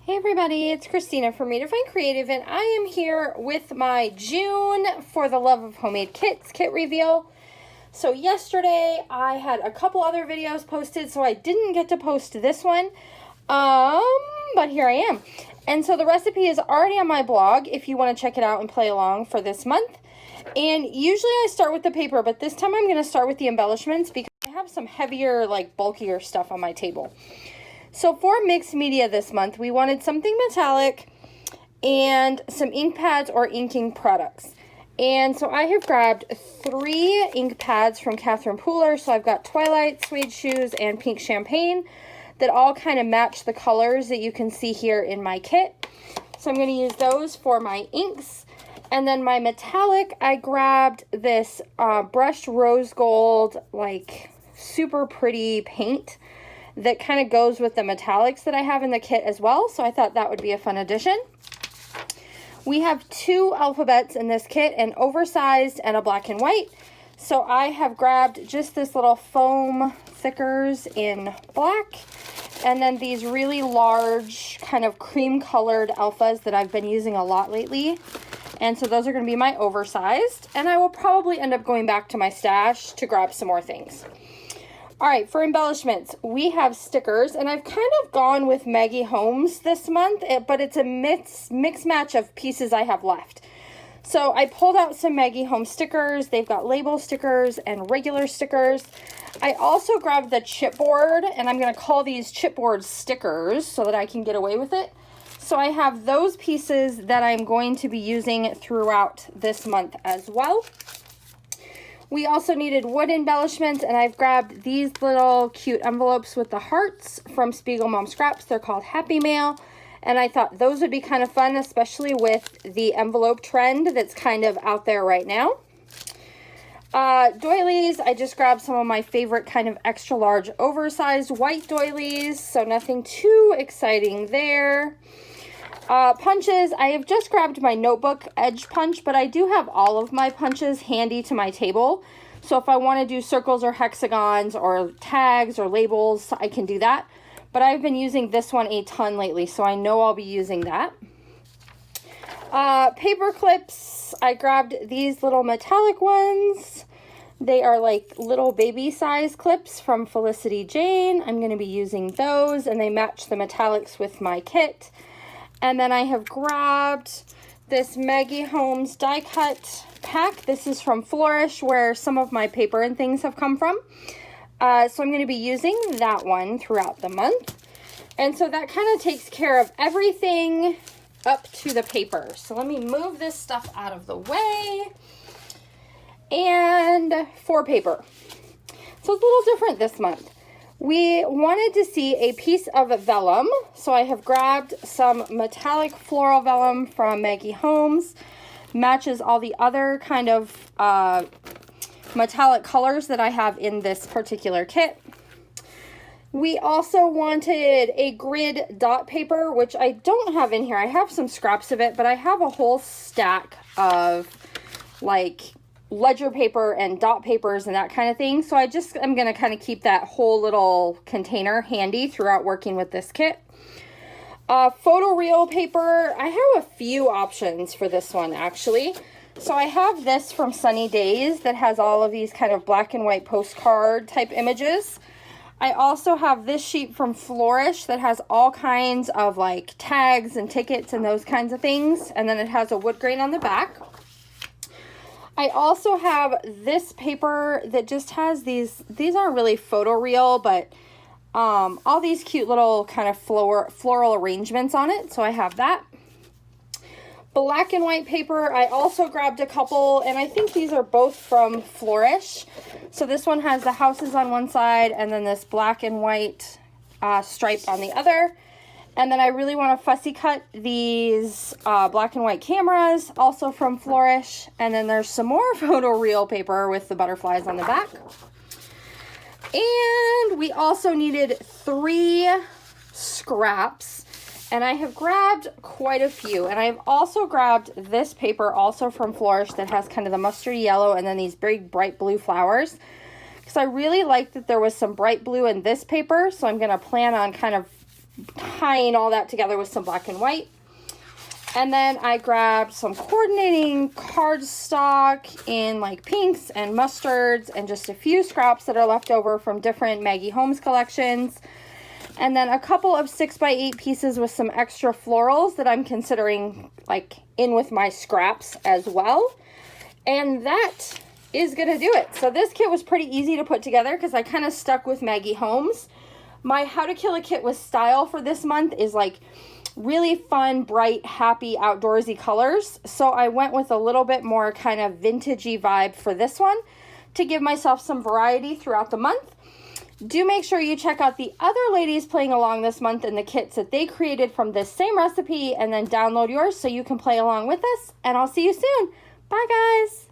Hey everybody, it's Khristina from Redefine Creative, and I am here with my June for the Love of Homemade Kits kit reveal. So yesterday I had a couple other videos posted, so I didn't get to post this one, but here I am. And so the recipe is already on my blog if you want to check it out and play along for this month. And usually I start with the paper, but this time I'm going to start with the embellishments because I have some heavier, bulkier stuff on my table. So for mixed media this month, we wanted something metallic and some ink pads or inking products. And so I have grabbed 3 ink pads from Catherine Pooler. So I've got Twilight, Suede Shoes, and Pink Champagne that all kind of match the colors that you can see here in my kit. So I'm going to use those for my inks. And then my metallic, I grabbed this brushed rose gold, super pretty paint that kind of goes with the metallics that I have in the kit as well. So I thought that would be a fun addition. We have 2 alphabets in this kit, an oversized and a black and white. So I have grabbed just this little foam thickers in black, and then these really large kind of cream colored alphas that I've been using a lot lately. And so those are going to be my oversized, and I will probably end up going back to my stash to grab some more things. All right, for embellishments, we have stickers, and I've kind of gone with Maggie Holmes this month, but it's a mix match of pieces I have left. So I pulled out some Maggie Holmes stickers. They've got label stickers and regular stickers. I also grabbed the chipboard, and I'm going to call these chipboard stickers so that I can get away with it. So I have those pieces that I'm going to be using throughout this month as well. We also needed wood embellishments, and I've grabbed these little cute envelopes with the hearts from Spiegel Mom Scraps. They're called Happy Mail, and I thought those would be kind of fun, especially with the envelope trend that's kind of out there right now. Doilies, I just grabbed some of my favorite kind of extra large oversized white doilies, so nothing too exciting there. Punches, I have just grabbed my notebook edge punch, but I do have all of my punches handy to my table. So if I want to do circles or hexagons or tags or labels, I can do that. But I've been using this one a ton lately, so I know I'll be using that. Paper clips, I grabbed these little metallic ones. They are like little baby size clips from Felicity Jane. I'm going to be using those, and they match the metallics with my kit. And then I have grabbed this Maggie Holmes die cut pack. This is from Flourish, where some of my paper and things have come from. So I'm going to be using that one throughout the month. And so that kind of takes care of everything up to the paper. So let me move this stuff out of the way. And for paper. So it's a little different this month. We wanted to see a piece of vellum, so I have grabbed some metallic floral vellum from Maggie Holmes. Matches all the other kind of metallic colors that I have in this particular kit. We also wanted a grid dot paper, which I don't have in here. I have some scraps of it, but I have a whole stack of ledger paper and dot papers and that kind of thing. So I'm going to kind of keep that whole little container handy throughout working with this kit. Photoreal paper, I have a few options for this one actually. So I have this from Sunny Days that has all of these kind of black and white postcard type images. I also have this sheet from Flourish that has all kinds of tags and tickets and those kinds of things. And then it has a wood grain on the back. I also have this paper that just has these aren't really photoreal, but all these cute little kind of floral arrangements on it. So I have that. Black and white paper, I also grabbed a couple, and I think these are both from Flourish. So this one has the houses on one side and then this black and white stripe on the other. And then I really want to fussy cut these black and white cameras, also from Flourish. And then there's some more photoreal paper with the butterflies on the back. And we also needed 3 scraps. And I have grabbed quite a few. And I've also grabbed this paper also from Flourish that has kind of the mustard yellow and then these big bright blue flowers. Because I really like that there was some bright blue in this paper. So I'm going to plan on kind of tying all that together with some black and white. And then I grabbed some coordinating cardstock in like pinks and mustards and just a few scraps that are left over from different Maggie Holmes collections. And then a couple of 6x8 pieces with some extra florals that I'm considering like in with my scraps as well. And that is going to do it. So this kit was pretty easy to put together because I kind of stuck with Maggie Holmes. My How to Kill a Kit with Style for this month is like really fun, bright, happy, outdoorsy colors. So I went with a little bit more kind of vintagey vibe for this one to give myself some variety throughout the month. Do make sure you check out the other ladies playing along this month and the kits that they created from this same recipe, and then download yours so you can play along with us. And I'll see you soon. Bye, guys.